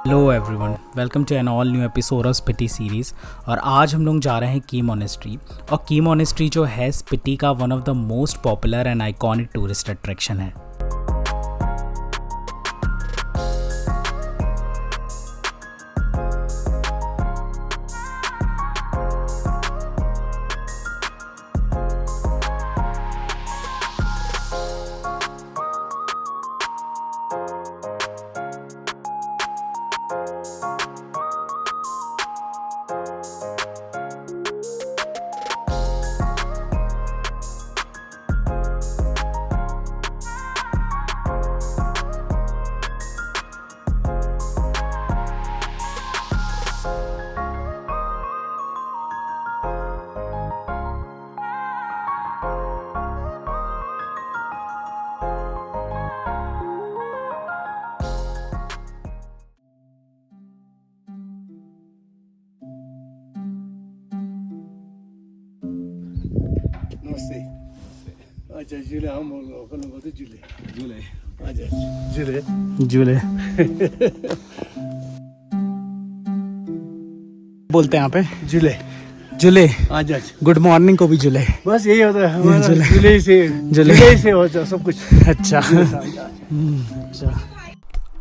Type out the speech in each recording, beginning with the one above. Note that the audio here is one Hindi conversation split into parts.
Hello everyone, welcome to an all new episode of Spiti series. और आज हम लोग जा रहे हैं की मोनेस्ट्री। और की मोनेस्ट्री जो है स्पिटी का one of the most popular and iconic tourist attraction है। नमस्ते। अच्छा झूले हम लोग बोलते झूले झूले। अच्छा झूले झूले बोलते हैं यहाँ पे झूले झूले। अच्छा गुड मॉर्निंग को भी झूले। बस यही होता है हमारा, झूले। झूले से होता है सब कुछ। अच्छा।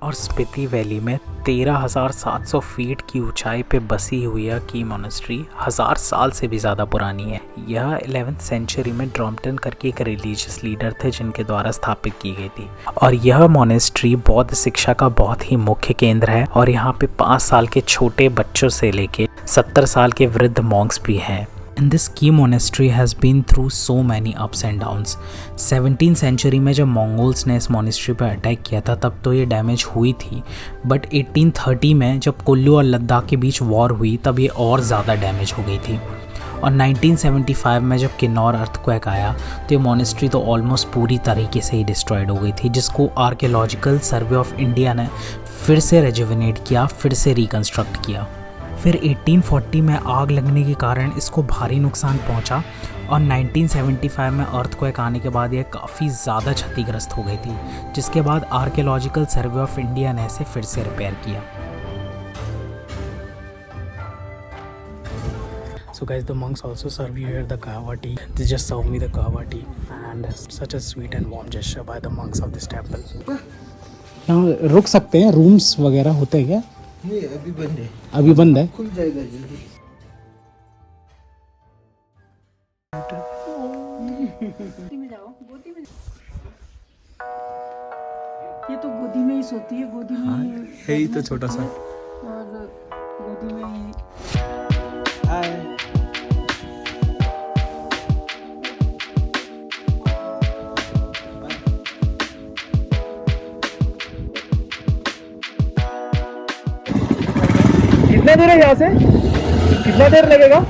और स्पिति वैली में 13,700 फीट की ऊंचाई पे बसी हुई है की मोनेस्ट्री 1000 साल से भी ज़्यादा पुरानी है। यह 11th सेंचुरी में ड्रॉम्पटन करके एक रिलीजियस लीडर थे जिनके द्वारा स्थापित की गई थी। और यह मोनेस्ट्री बौद्ध शिक्षा का बहुत ही मुख्य केंद्र है। और यहाँ पे 5 साल के छोटे बच्चों से लेके 70 साल के वृद्ध मॉन्क्स भी हैं। And this key monastery has been through so many ups and downs. 17th century में जब मंगोल्स ने इस मोनेस्ट्री पर अटैक किया था तब तो ये डैमेज हुई थी, बट 1830 में जब कुल्लू और लद्दाख के बीच वॉर हुई तब ये और ज़्यादा डैमेज हो गई थी। और 1975 में जब किन्नौर अर्थक्वेक आया तो ये मोनेस्ट्री तो ऑलमोस्ट पूरी तरीके से ही डिस्ट्रॉयड हो गई थी, जिसको आर्कियोलॉजिकल सर्वे ऑफ इंडिया ने फिर से रेजुविनेट किया, फिर से रिकन्स्ट्रक्ट किया। फिर 1840 में आग लगने के कारण इसको भारी नुकसान पहुंचा। और 1975 में अर्थक्वेक आने के बाद यह काफ़ी ज़्यादा क्षतिग्रस्त हो गई थी, जिसके बाद आर्कियोलॉजिकल सर्वे ऑफ इंडिया ने इसे फिर से रिपेयर किया। So guys, the monks also serve you here the kahwa tea. They just serve me the kahwa tea and such a sweet and warm gesture by the monks of this temple. यहाँ रुक सकते हैं, रूम्स वगैरह होते हैं क्या? नहीं, अभी बंद है। अभी बंद है। खुल जाएगा जल्दी। ये तो गोदी में ही सोती है, गोदी में ही है ही तो छोटा सा। और गोदी में ही। कितना देर है यहाँ से? कितना देर लगेगा?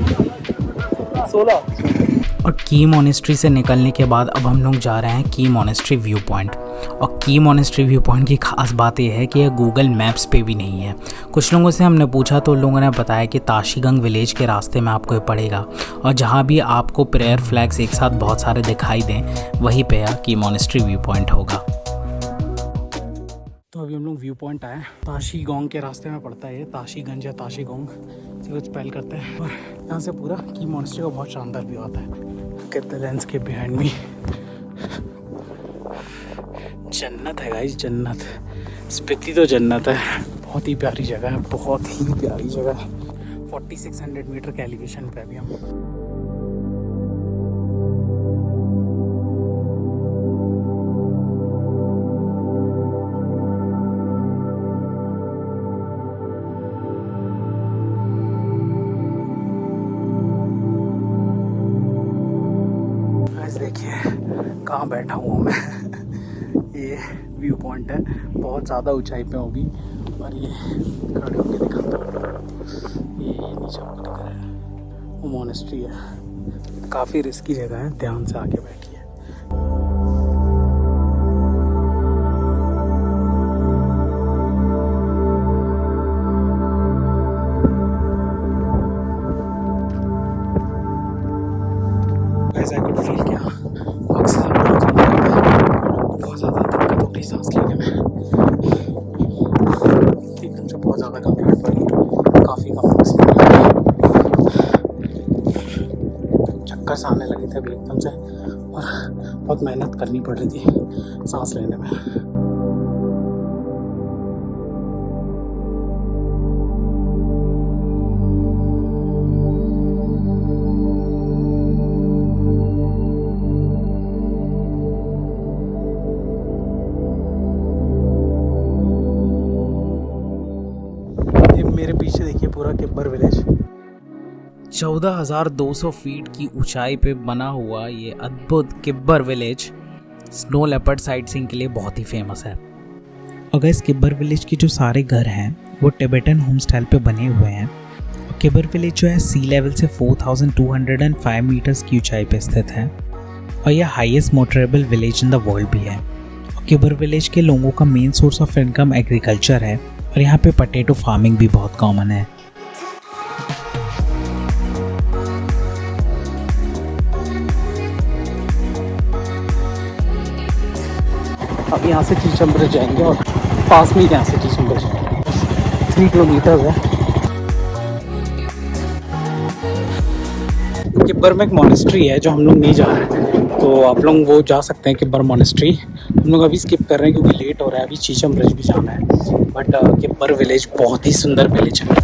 16। और की मोनेस्ट्री से निकलने के बाद अब हम लोग जा रहे हैं की मोनेस्ट्री व्यू पॉइंट। और की मोनेस्ट्री व्यू पॉइंट की खास बात यह है कि यह गूगल मैप्स पे भी नहीं है। कुछ लोगों से हमने पूछा तो उन लोगों ने बताया कि ताशीगंग विलेज के रास्ते में आपको ये पड़ेगा। और जहाँ भी आपको प्रेयर फ्लैग्स एक साथ बहुत सारे दिखाई दें वहीं पे की मोनेस्ट्री व्यू पॉइंट होगा। तो अभी हम लोग व्यू पॉइंट आए। ताशीगोंग के रास्ते में पड़ता है ये, ताशीगंज या ताशीगोंग से कुछ स्पेल करते हैं। और यहाँ से पूरा की मोनेस्ट्री का बहुत शानदार व्यू आता है। Get the landscape behind me. जन्नत है गाइस, जन्नत। स्पिति तो जन्नत है। बहुत ही प्यारी जगह है, बहुत ही प्यारी जगह है। 4600 मीटर के एलिवेशन पे अभी हम। देखिए कहाँ बैठा हूँ मैं। ये व्यू पॉइंट है, बहुत ज़्यादा ऊंचाई पे होगी। और ये खड़े होकर दिखाता हूँ, ये नीचे आपको दिख रहा है वो मोनेस्ट्री है। काफ़ी रिस्की जगह है, ध्यान से आके बैठिए। ऐसा कुछ फील किया, ऑक्सीजन बहुत ज़्यादा दिक्कत हो रही सांस लेने में, एकदम से बहुत ज़्यादा चक्कर आने लगे थे अभी एकदम से, और बहुत मेहनत करनी पड़ रही थी सांस लेने में। मेरे पीछे देखिए पूरा किब्बर विलेज। 14,200 फीट की ऊंचाई पे बना हुआ ये अद्भुत Kibber village snow leopard sightseeing के लिए बहुत ही फेमस है। अगर इस किब्बर विलेज के जो सारे घर हैं वो टिबेटन होम स्टाइल पे बने हुए हैं। और किब्बर विलेज जो है सी लेवल से 4,205 मीटर्स की ऊंचाई पे स्थित है और यह highest motorable village in the world भी है। और किब्बर विलेज के लोगों का main source of income agriculture है और यहाँ पे पोटैटो फार्मिंग भी बहुत कॉमन है। अब यहाँ से चीचम ब्रिज जाएंगे और पास में ही यहाँ से चीचम ब्रिज 3 किलोमीटर है। किब्बर में एक मॉनेस्ट्री है जो हम लोग नहीं जा रहे हैं, तो आप लोग वो जा सकते हैं किब्बर मॉनेस्ट्री। हम लोग अभी स्किप कर रहे हैं क्योंकि लेट हो रहा है, अभी चीचम ब्रिज भी जाना है। बट किब्बर विलेज बहुत ही सुंदर विलेज है।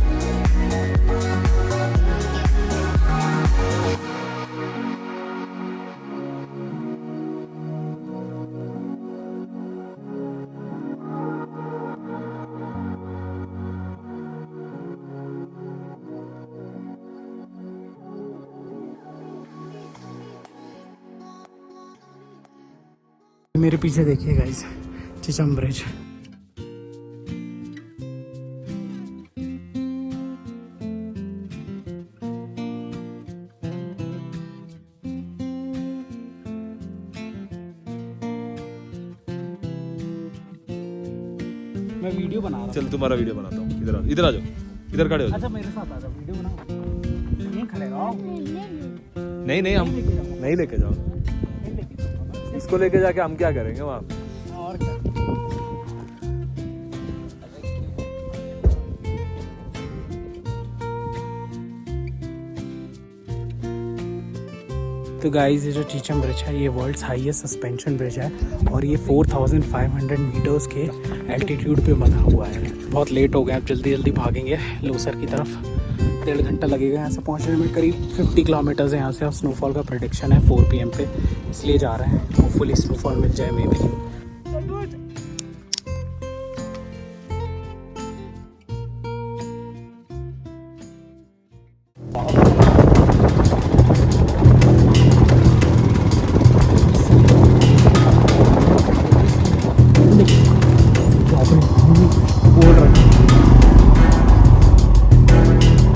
मेरे पीछे देखिए गाइस चीचम ब्रिज। मैं वीडियो बना रहा हूँ। चल तुम्हारा वीडियो बनाता हूँ। इधर आ जाओ, इधर खड़े हो जाओ। अच्छा मेरे साथ आ जाओ, वीडियो बनाओ। यहीं खड़े रहो। नहीं हम नहीं लेके जाओ, इसको लेके जाके हम क्या करेंगे वहाँ? और क्या? तो गाइस ये जो चीचम ब्रिज है ये वर्ल्ड्स हाईएस्ट सस्पेंशन ब्रिज है और ये 4,500 मीटर्स के एल्टीट्यूड पे बना हुआ है। बहुत लेट हो गए, अब जल्दी जल्दी भागेंगे लोसर की तरफ। 1.5 घंटा लगेगा यहाँ से पहुँचने में। करीब 50 किलोमीटर्स है यहाँ से और स्नोफॉल का प्रेडिक्शन है 4 PM पे, इसलिए जा रहे हैं। होपफुली स्नोफॉल मिल जाए मे बी।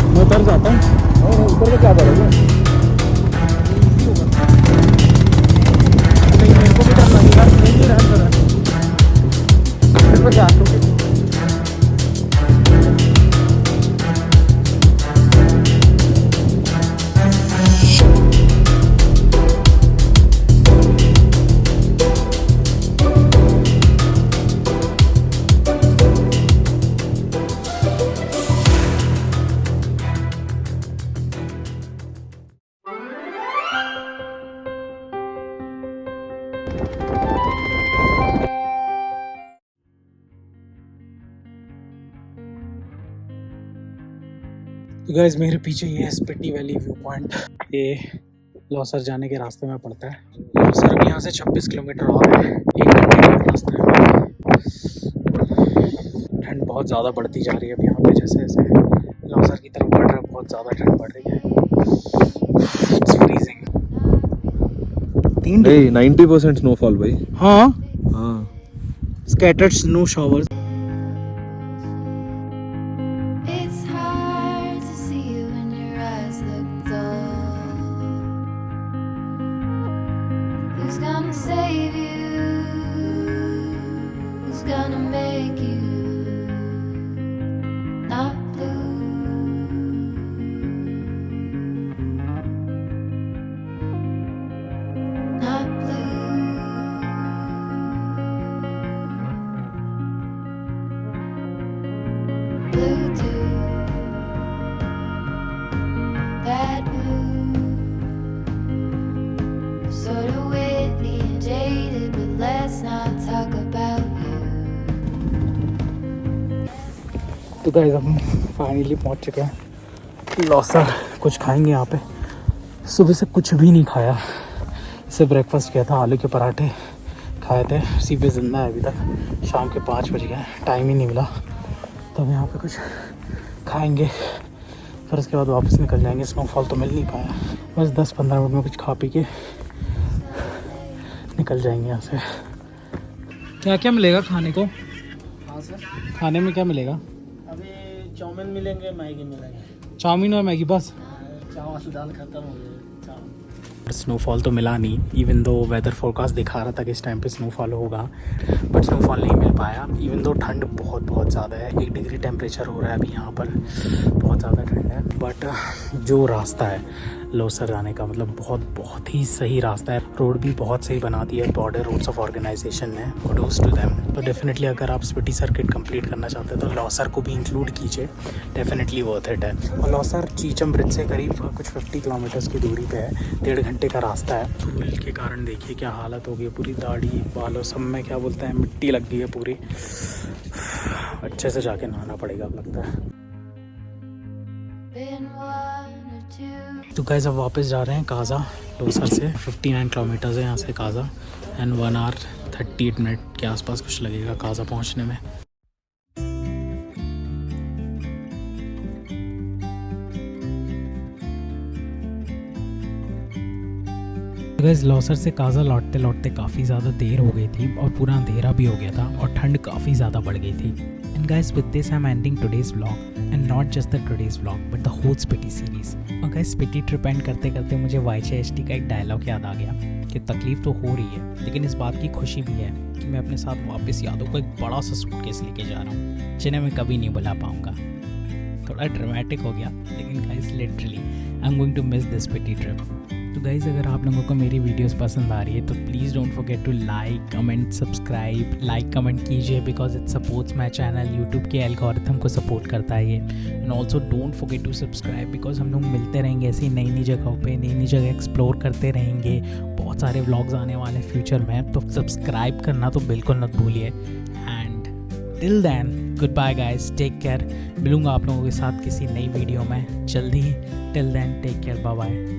मैं उतर जाता हूँ। ऊपर का क्या करोगे? मेरे को भी डर लगेगा, नहीं रहने दो। मेरे को जा तो गाइस मेरे पीछे ये है स्पीति वैली व्यू पॉइंट। ये लौसर जाने के रास्ते में पड़ता है। लौसर अब यहाँ से 26 किलोमीटर और है, 1 घंटे का रास्ता है। ठंड बहुत ज़्यादा बढ़ती जा रही है अब यहाँ पे, जैसे जैसे लौसर की तरफ बढ़ रहा है बहुत ज़्यादा ठंड बढ़ रही है। It's freezing. 90% स्नोफॉल भाई। हाँ हाँ, scattered snow showers. Who's gonna save you? Who's gonna make you not blue? Not blue. Blue too. Bad blue. तो गाइस हम फाइनली पहुंच चुके हैं लौसर। कुछ खाएंगे यहाँ पे। सुबह से कुछ भी नहीं खाया, सिर्फ ब्रेकफास्ट किया था, आलू के पराठे खाए थे। सीपे जिंदा है अभी तक, शाम के 5 बज गए, टाइम ही नहीं मिला। तो हम यहाँ पे कुछ खाएंगे, फिर उसके बाद वापस निकल जाएंगे। स्नोफॉल तो मिल नहीं पाया, बस 10-15 मिनट में कुछ खा पी के निकल जाएंगे यहाँ से। क्या क्या मिलेगा खाने को? हाँ सर, खाने में क्या मिलेगा? अभी चाउमीन मिलेंगे, मैगी मिलेंगे। चाउमीन और मैगी बस? चावल दाल खत्म हो गया। स्नोफॉल तो मिला नहीं, इवन दो वेदर फोरकास्ट दिखा रहा था कि इस टाइम पे स्नोफॉल होगा, बट स्नोफॉल नहीं मिल पाया। इवन दो ठंड बहुत ज़्यादा है, 1 डिग्री टेम्परेचर हो रहा है अभी यहाँ पर, बहुत ज़्यादा ठंड है। बट जो रास्ता है लोसर जाने का, मतलब बहुत ही सही रास्ता है। रोड भी बहुत सही बना दी है बॉर्डर रोड्स ऑफ ऑर्गेनाइजेशन ने, कुडोज टू देम। तो डेफिनेटली अगर आप स्पीति सर्किट कंप्लीट करना चाहते हैं तो लोसर को भी इंक्लूड कीजिए, डेफिनेटली वर्थ इट है। और लोसर चीचम ब्रिज से करीब कुछ 50 किलोमीटर्स की दूरी पे है, 1.5 घंटे का रास्ता है। धूल के कारण देखिए क्या हालत हो गई, पूरी दाढ़ी बालों सब में क्या बोलते हैं मिट्टी लग गई है पूरी। अच्छे से जाके नहाना पड़ेगा अब लगता है। Been one or two. तो गाइस अब वापस जा रहे हैं काज़ा। लोसर से 59 किलोमीटर्स है यहाँ से काज़ा, एंड 1 आवर 38 मिनट के आसपास कुछ लगेगा काज़ा पहुँचने में। गाइस लोसर से काज़ा लौटते लौटते काफ़ी ज़्यादा देर हो गई थी और पूरा अंधेरा भी हो गया था और ठंड काफ़ी ज़्यादा बढ़ गई थी। And guys with this I am ending today's vlog, and not just the today's vlog but the whole Spiti series. और गाइस स्पीति ट्रिप एंड करते करते मुझे YHT का एक डायलॉग याद आ गया कि तकलीफ़ तो हो रही है, लेकिन इस बात की खुशी भी है कि मैं अपने साथ वापस यादों को एक बड़ा सा सूटकेस लेके जा रहा हूँ, जिन्हें मैं कभी नहीं भुला पाऊँगा। थोड़ा ड्रामेटिक हो गया, लेकिन guys literally I am going to miss this Spiti trip. तो गाइज़ अगर आप लोगों को मेरी वीडियोस पसंद आ रही है तो please don't forget to like comment subscribe. Like comment कीजिए because it supports my channel, YouTube के एल्गोरिथम को सपोर्ट करता है ये। And also don't forget to subscribe because हम लोग मिलते रहेंगे ऐसी नई नई जगहों पे, नई नई जगह एक्सप्लोर करते रहेंगे। बहुत सारे व्लॉग्स आने वाले हैं फ्यूचर में, तो सब्सक्राइब करना तो बिल्कुल मत भूलिए। And till then goodbye guys, take care. मिलूँगा आप लोगों के साथ किसी नई वीडियो में जल्दी ही। Till then take care, bye bye.